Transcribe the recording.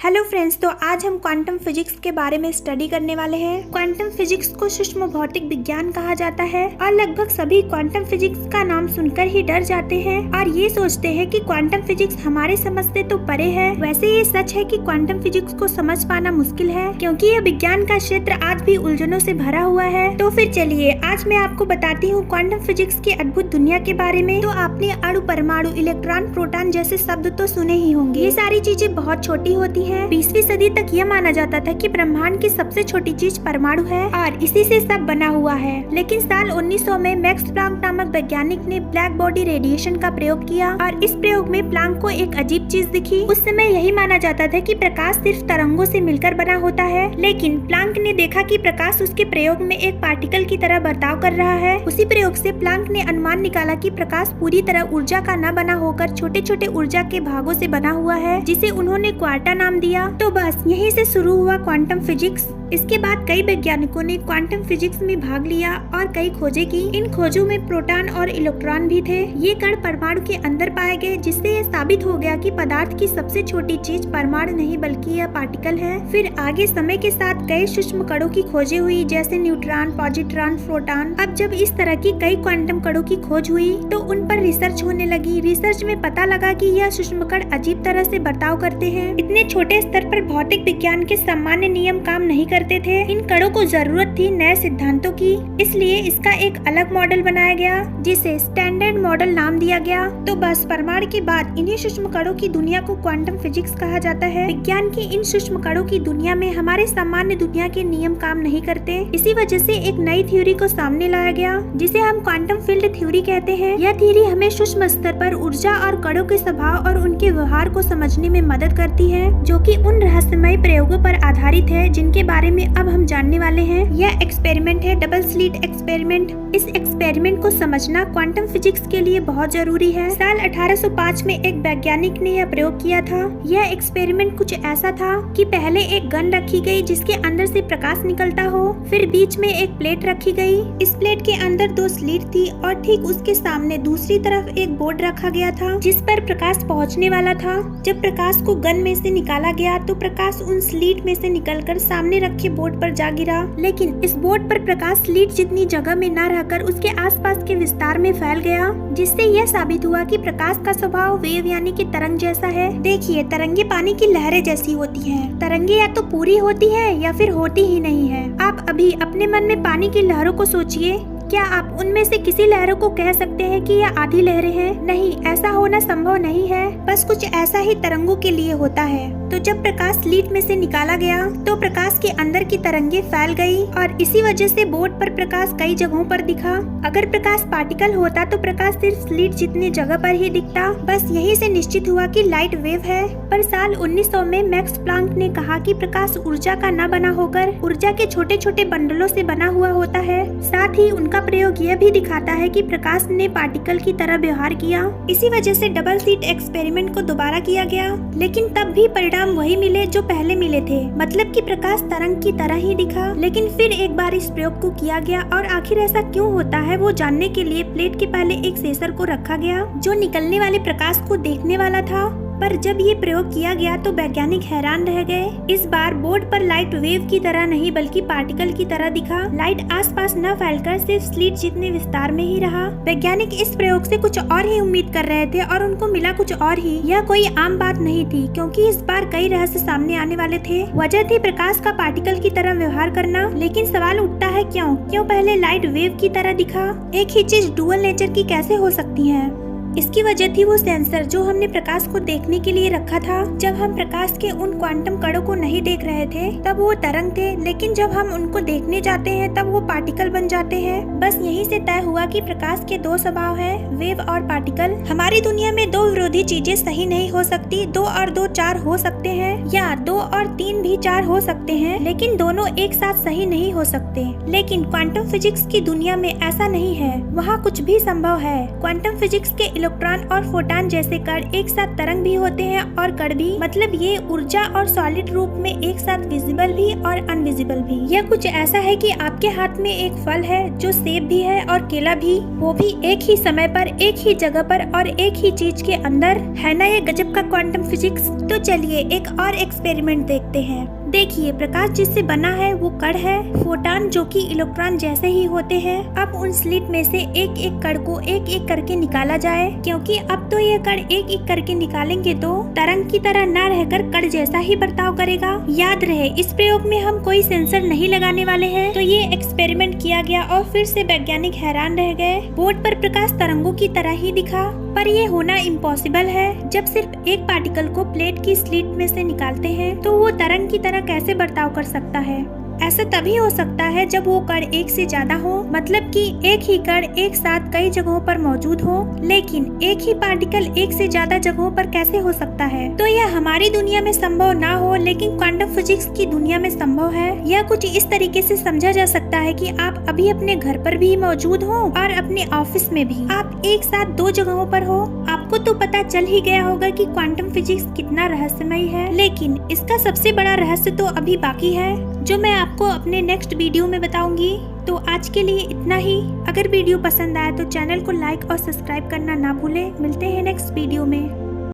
Hello friends, तो आज हम क्वांटम फिजिक्स के बारे में स्टडी करने वाले हैं। क्वांटम फिजिक्स को सूक्ष्म भौतिक विज्ञान कहा जाता है और लगभग सभी क्वांटम फिजिक्स का नाम सुनकर ही डर जाते हैं और ये सोचते हैं कि क्वांटम फिजिक्स हमारे समझ से तो परे है। वैसे ये सच है कि क्वांटम फिजिक्स को समझ पाना मुश्किल है क्योंकि यह विज्ञान का क्षेत्र आज भी उलझनों से भरा हुआ है। तो फिर चलिए आज मैं आपको बताती हूँ क्वांटम फिजिक्स की अद्भुत दुनिया के बारे में। तो आपने अणु, परमाणु, इलेक्ट्रॉन, प्रोटॉन जैसे शब्द तो सुने ही होंगे। ये सारी चीजें बहुत छोटी होती है। 20वीं सदी तक यह माना जाता था कि ब्रह्मांड की सबसे छोटी चीज परमाणु है और इसी से सब बना हुआ है। लेकिन साल 1900 में मैक्स प्लांक नामक वैज्ञानिक ने ब्लैक बॉडी रेडिएशन का प्रयोग किया और इस प्रयोग में प्लांक को एक अजीब चीज दिखी। उस समय यही माना जाता था कि प्रकाश सिर्फ तरंगों से मिलकर बना होता है, लेकिन प्लांक ने देखा कि प्रकाश उसके प्रयोग में एक पार्टिकल की तरह बर्ताव कर रहा है। उसी प्रयोग से प्लांक ने अनुमान निकाला कि प्रकाश पूरी तरह ऊर्जा का न बना होकर छोटे छोटे ऊर्जा के भागों से बना हुआ है, जिसे उन्होंने क्वार्टा नाम दिया। तो बस यहीं से शुरू हुआ क्वांटम फिजिक्स। इसके बाद कई वैज्ञानिकों ने क्वांटम फिजिक्स में भाग लिया और कई खोजें की। इन खोजों में प्रोटॉन और इलेक्ट्रॉन भी थे। ये कण परमाणु के अंदर पाए गए, जिससे यह साबित हो गया कि पदार्थ की सबसे छोटी चीज परमाणु नहीं बल्कि यह पार्टिकल है। फिर आगे समय के साथ कई सूक्ष्म कणों की खोजें हुई, जैसे न्यूट्रॉन, पॉजिट्रॉन, प्रोटॉन। अब जब इस तरह की कई क्वांटम कणों की खोज हुई तो उन पर रिसर्च होने लगी। रिसर्च में पता लगा कि यह सूक्ष्म कण अजीब तरह से बर्ताव करते हैं। इतने छोटे स्तर पर भौतिक विज्ञान के सामान्य नियम काम नहीं करते थे। इन कणों को जरूरत थी नए सिद्धांतों की, इसलिए इसका एक अलग मॉडल बनाया गया जिसे स्टैंडर्ड मॉडल नाम दिया गया। तो बस परमाणु के बाद इन्हीं सूक्ष्म कणों की दुनिया को क्वांटम फिजिक्स कहा जाता है। विज्ञान की इन सूक्ष्म कणों की दुनिया में हमारे सामान्य दुनिया के नियम काम नहीं करते। इसी वजह से एक नई थ्योरी को सामने लाया गया जिसे हम क्वांटम फील्ड थ्योरी कहते हैं। यह थ्योरी हमें सूक्ष्म स्तर पर ऊर्जा और कणों के स्वभाव और उनके व्यवहार को समझने में मदद करती है, जो कि उन रहस्यमय प्रयोगों पर आधारित है जिनके बारे में अब हम जानने वाले हैं। यह एक्सपेरिमेंट है डबल स्लिट एक्सपेरिमेंट। इस एक्सपेरिमेंट को समझना क्वांटम फिजिक्स के लिए बहुत जरूरी है। साल 1805 में एक वैज्ञानिक ने यह प्रयोग किया था। यह एक्सपेरिमेंट कुछ ऐसा था कि पहले एक गन रखी गई जिसके अंदर से प्रकाश निकलता हो, फिर बीच में एक प्लेट रखी गई। इस प्लेट के अंदर 2 स्लिट थी और ठीक उसके सामने दूसरी तरफ एक बोर्ड रखा गया था जिस पर प्रकाश पहुँचने वाला था। जब प्रकाश को गन में से निकाला गया तो प्रकाश उन स्लिट में से निकलकर सामने रखे बोर्ड पर जा गिरा, लेकिन इस बोर्ड पर प्रकाश स्लिट जितनी जगह में न रहकर उसके आसपास के विस्तार में फैल गया, जिससे यह साबित हुआ कि प्रकाश का स्वभाव वेव यानी कि तरंग जैसा है। देखिए, तरंगे पानी की लहरें जैसी होती हैं। तरंगे या तो पूरी होती है या फिर होती ही नहीं है। आप अभी अपने मन में पानी की लहरों को सोचिए। क्या आप उनमें से किसी लहरों को कह सकते हैं कि यह आधी लहरें हैं? नहीं, ऐसा होना संभव नहीं है। बस कुछ ऐसा ही तरंगों के लिए होता है। तो जब प्रकाश स्लिट में से निकाला गया तो प्रकाश के अंदर की तरंगे फैल गई और इसी वजह से बोर्ड पर प्रकाश कई जगहों पर दिखा। अगर प्रकाश पार्टिकल होता तो प्रकाश सिर्फ स्लिट जितनी जगह पर ही दिखता। बस यही से निश्चित हुआ कि लाइट वेव है। पर साल 1900 में मैक्स प्लांक ने कहा कि प्रकाश ऊर्जा का न बना होकर ऊर्जा के छोटे छोटे बंडलों से बना हुआ होता है। साथ ही उनका प्रयोग यह भी दिखाता है कि प्रकाश ने पार्टिकल की तरह व्यवहार किया। इसी वजह से डबल स्लिट एक्सपेरिमेंट को दोबारा किया गया, लेकिन तब भी परिणाम वही मिले जो पहले मिले थे, मतलब कि प्रकाश तरंग की तरह ही दिखा। लेकिन फिर एक बार इस प्रयोग को किया गया और आखिर ऐसा क्यों होता है वो जानने के लिए प्लेट के पहले एक सेंसर को रखा गया जो निकलने वाले प्रकाश को देखने वाला था। पर जब ये प्रयोग किया गया तो वैज्ञानिक हैरान रह गए। इस बार बोर्ड पर लाइट वेव की तरह नहीं बल्कि पार्टिकल की तरह दिखा। लाइट आसपास न फैलकर सिर्फ स्लिट जितने विस्तार में ही रहा। वैज्ञानिक इस प्रयोग से कुछ और ही उम्मीद कर रहे थे और उनको मिला कुछ और ही। यह कोई आम बात नहीं थी क्योंकि इस बार कई रहस्य सामने आने वाले थे। वजह थी प्रकाश का पार्टिकल की तरह व्यवहार करना। लेकिन सवाल उठता है क्यों पहले लाइट वेव की तरह दिखा? एक ही चीज डुअल नेचर की कैसे हो सकती है? इसकी वजह थी वो सेंसर जो हमने प्रकाश को देखने के लिए रखा था। जब हम प्रकाश के उन क्वांटम कणों को नहीं देख रहे थे तब वो तरंग थे, लेकिन जब हम उनको देखने जाते हैं तब वो पार्टिकल बन जाते हैं। बस यहीं से तय हुआ कि प्रकाश के 2 स्वभाव हैं, वेव और पार्टिकल। हमारी दुनिया में 2 विरोधी चीजें सही नहीं हो सकती। 2 और 2 4 हो सकते हैं या 2 और 3 भी 4 हो सकते हैं, लेकिन दोनों एक साथ सही नहीं हो सकते। लेकिन क्वांटम फिजिक्स की दुनिया में ऐसा नहीं है, वहाँ कुछ भी संभव है। क्वांटम फिजिक्स के इलेक्ट्रॉन और फोटॉन जैसे कण एक साथ तरंग भी होते हैं और कण भी, मतलब ये ऊर्जा और सॉलिड रूप में एक साथ विजिबल भी और अनविजिबल भी। यह कुछ ऐसा है कि आपके हाथ में एक फल है जो सेब भी है और केला भी, वो भी एक ही समय पर, एक ही जगह पर और एक ही चीज के अंदर। है ना ये गजब का क्वांटम फिजिक्स। तो चलिए एक और एक्सपेरिमेंट देखते हैं। देखिए, प्रकाश जिससे बना है वो कण है, फोटॉन जो कि इलेक्ट्रॉन जैसे ही होते हैं। अब उन स्लिट में से एक एक कण को एक एक करके निकाला जाए, क्योंकि अब तो ये कण एक एक करके निकालेंगे तो तरंग की तरह न रहकर कण जैसा ही बर्ताव करेगा। याद रहे, इस प्रयोग में हम कोई सेंसर नहीं लगाने वाले हैं। तो ये एक्सपेरिमेंट किया गया और फिर से वैज्ञानिक हैरान रह गए। बोर्ड पर प्रकाश तरंगों की तरह ही दिखा, पर ये होना इम्पॉसिबल है। जब सिर्फ एक पार्टिकल को प्लेट की स्लिट में से निकालते हैं तो वो तरंग की तरह कैसे बर्ताव कर सकता है? ऐसा तभी हो सकता है जब वो कण एक से ज्यादा हो, मतलब कि एक ही कण एक साथ कई जगहों पर मौजूद हो। लेकिन एक ही पार्टिकल एक से ज्यादा जगहों पर कैसे हो सकता है? तो यह हमारी दुनिया में संभव ना हो, लेकिन क्वांटम फिजिक्स की दुनिया में संभव है। यह कुछ इस तरीके से समझा जा सकता है कि आप अभी अपने घर पर भी मौजूद हो और अपने ऑफिस में भी, आप एक साथ दो जगहों पर हो। आपको तो पता चल ही गया होगा कि क्वांटम फिजिक्स कितना रहस्यमय है, लेकिन इसका सबसे बड़ा रहस्य तो अभी बाकी है, जो मैं आपको अपने नेक्स्ट वीडियो में बताऊंगी। तो आज के लिए इतना ही। अगर वीडियो पसंद आया तो चैनल को लाइक और सब्सक्राइब करना ना भूलें। मिलते हैं नेक्स्ट वीडियो में।